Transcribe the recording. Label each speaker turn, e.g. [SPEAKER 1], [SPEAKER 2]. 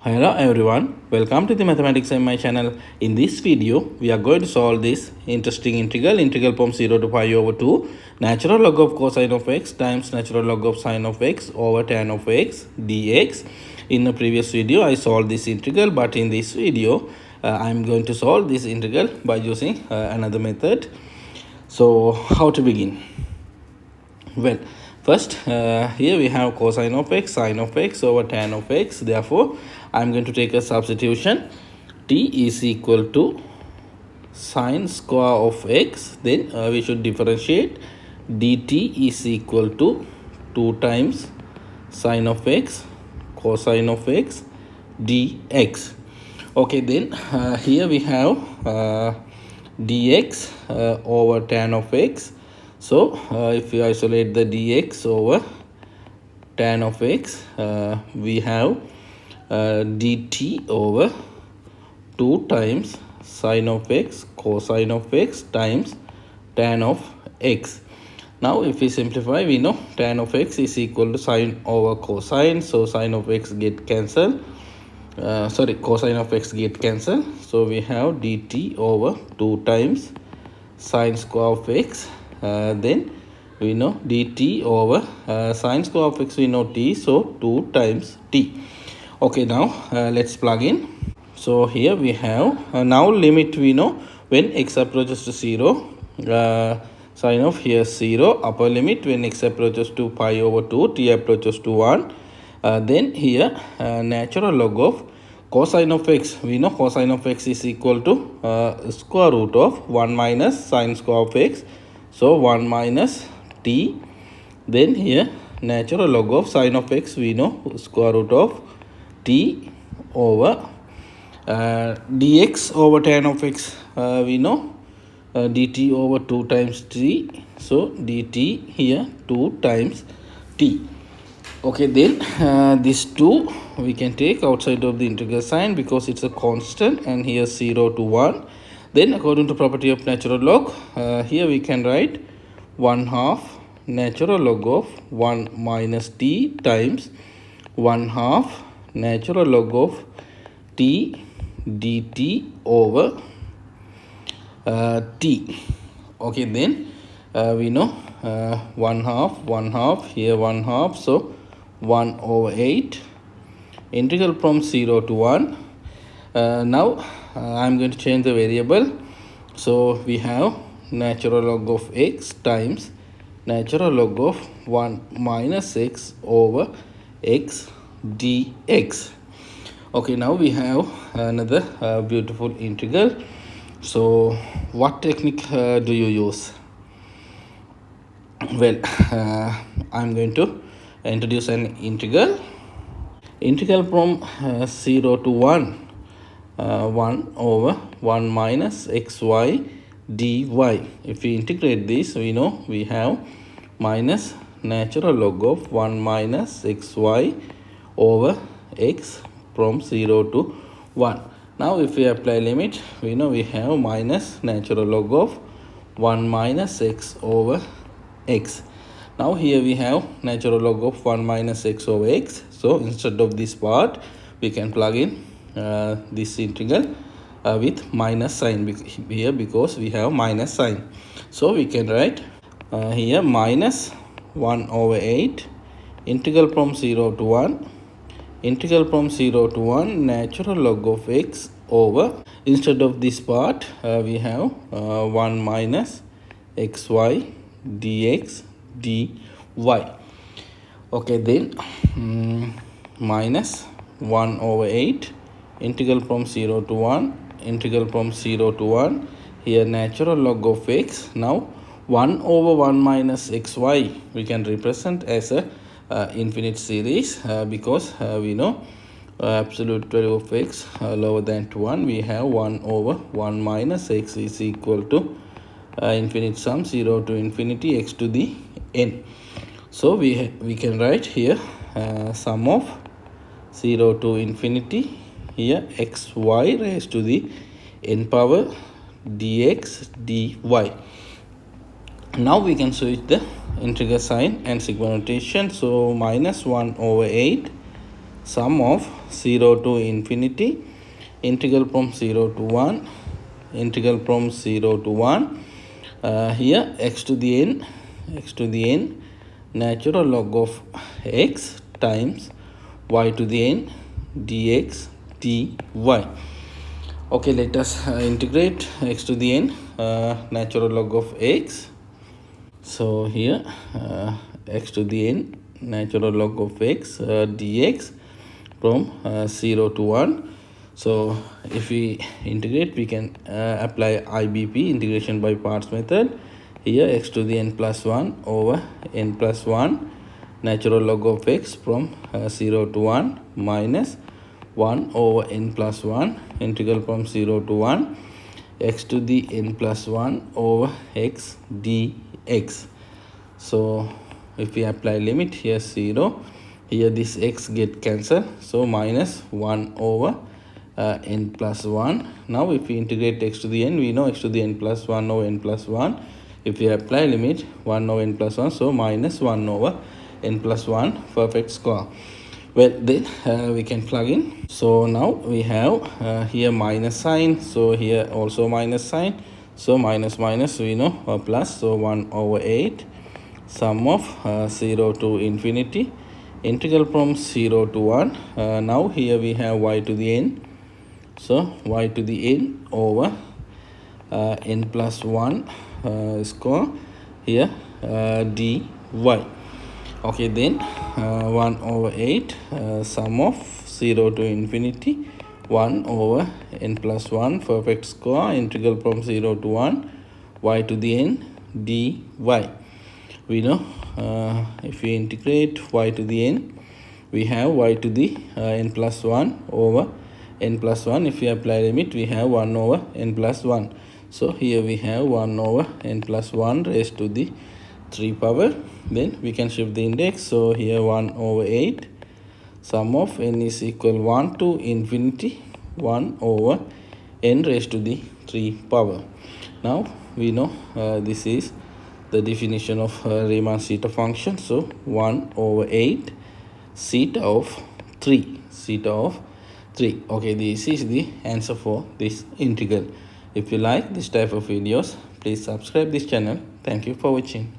[SPEAKER 1] Hello everyone, welcome to the mathematics in my channel. In this video, we are going to solve this interesting integral from 0 to pi over 2 natural log of cosine of x times natural log of sine of x over tan of x dx. In the previous video, I solved this integral, but in this video, I am going to solve this integral by using another method. So, how to begin? Well, first here we have cosine of x, sine of x over tan of x. Therefore, I am going to take a substitution. T is equal to sine square of x. Then we should differentiate. Dt is equal to 2 times sine of x cosine of x dx. Okay, then here we have dx over tan of x. So if we isolate the dx over tan of x, we have dt over 2 times sine of x cosine of x times tan of x. Now if we simplify, we know tan of x is equal to sine over cosine. So sine of x get cancelled. Cosine of x get cancelled. So we have dt over 2 times sine square of x. Then we know dt over sine square of x, we know t, so 2 times t. Okay, now let's plug in. So here we have now limit, we know when x approaches to 0, sine of here 0, upper limit when x approaches to pi over 2, t approaches to 1. Then here natural log of cosine of x, we know cosine of x is equal to square root of 1 minus sine square of x. So 1 minus t. Then here natural log of sine of x, we know square root of t over dx over tan of x, we know dt over 2 times t. So dt here 2 times t. Okay, then this 2 we can take outside of the integral sign because it's a constant, and here 0 to 1. Then according to property of natural log, here we can write 1/2 natural log of 1 minus t times 1/2 natural log of t dt over t. Okay, then we know 1/2 here 1/2, so 1 over 8 integral from 0 to 1. Now I'm going to change the variable. So we have natural log of x times natural log of 1 minus x over x dx. Okay, now we have another beautiful integral. So what technique do you use? Well, I'm going to introduce an integral from 0 to 1, 1 over 1 minus xy dy. If we integrate this, we know we have minus natural log of 1 minus xy over x from 0 to 1. Now if we apply limit, we know we have minus natural log of 1 minus x over x. Now here we have natural log of 1 minus x over x. So instead of this part, we can plug in this integral with minus sign here because we have minus sign. So we can write here minus 1 over 8 integral from 0 to 1. Integral from 0 to 1 natural log of x over, instead of this part, we have 1 minus xy dx dy. Okay, then minus 1 over 8 integral from 0 to 1, integral from 0 to 1, here natural log of x. Now 1 over 1 minus xy we can represent as a infinite series because we know absolute value of x lower than to 1, we have 1 over 1 minus x is equal to infinite sum 0 to infinity x to the n. So we can write here sum of 0 to infinity here xy raised to the n power dx dy. Now we can switch the integral sign and sigma notation. So minus 1 over 8 sum of 0 to infinity, integral from 0 to 1, integral from 0 to 1, here x to the n natural log of x times y to the n dx dy. Okay, let us integrate x to the n natural log of x. So here x to the n natural log of x dx from 0 to 1. So if we integrate, we can apply IBP, integration by parts method. Here x to the n plus 1 over n plus 1 natural log of x from 0 to 1 minus 1 over n plus 1 integral from 0 to 1 x to the n plus 1 over x dx. So if we apply limit, here 0, here this x get cancelled, so minus 1 over n plus 1. Now if we integrate x to the n, we know x to the n plus 1 over n plus 1. If we apply limit 1 over n plus 1, so minus 1 over n plus 1 perfect square. Well, then we can plug in. So now we have here minus sign, so here also minus sign, so minus minus we know plus, so 1 over 8 sum of 0 to infinity, integral from 0 to 1. Now here we have y to the n, so y to the n over n plus 1 square, here dy. Okay, then 1 over 8 sum of 0 to infinity 1 over n plus 1 perfect square, integral from 0 to 1 y to the n dy. We know if we integrate y to the n, we have y to the n plus 1 over n plus 1. If we apply limit, we have 1 over n plus 1. So here we have 1 over n plus 1 raised to the 3 power. Then we can shift the index. So here 1 over 8 sum of n is equal 1 to infinity 1 over n raised to the 3 power. Now we know this is the definition of Riemann zeta function. So 1 over 8 zeta of 3. Okay, this is the answer for this integral. If you like this type of videos, please subscribe this channel. Thank you for watching.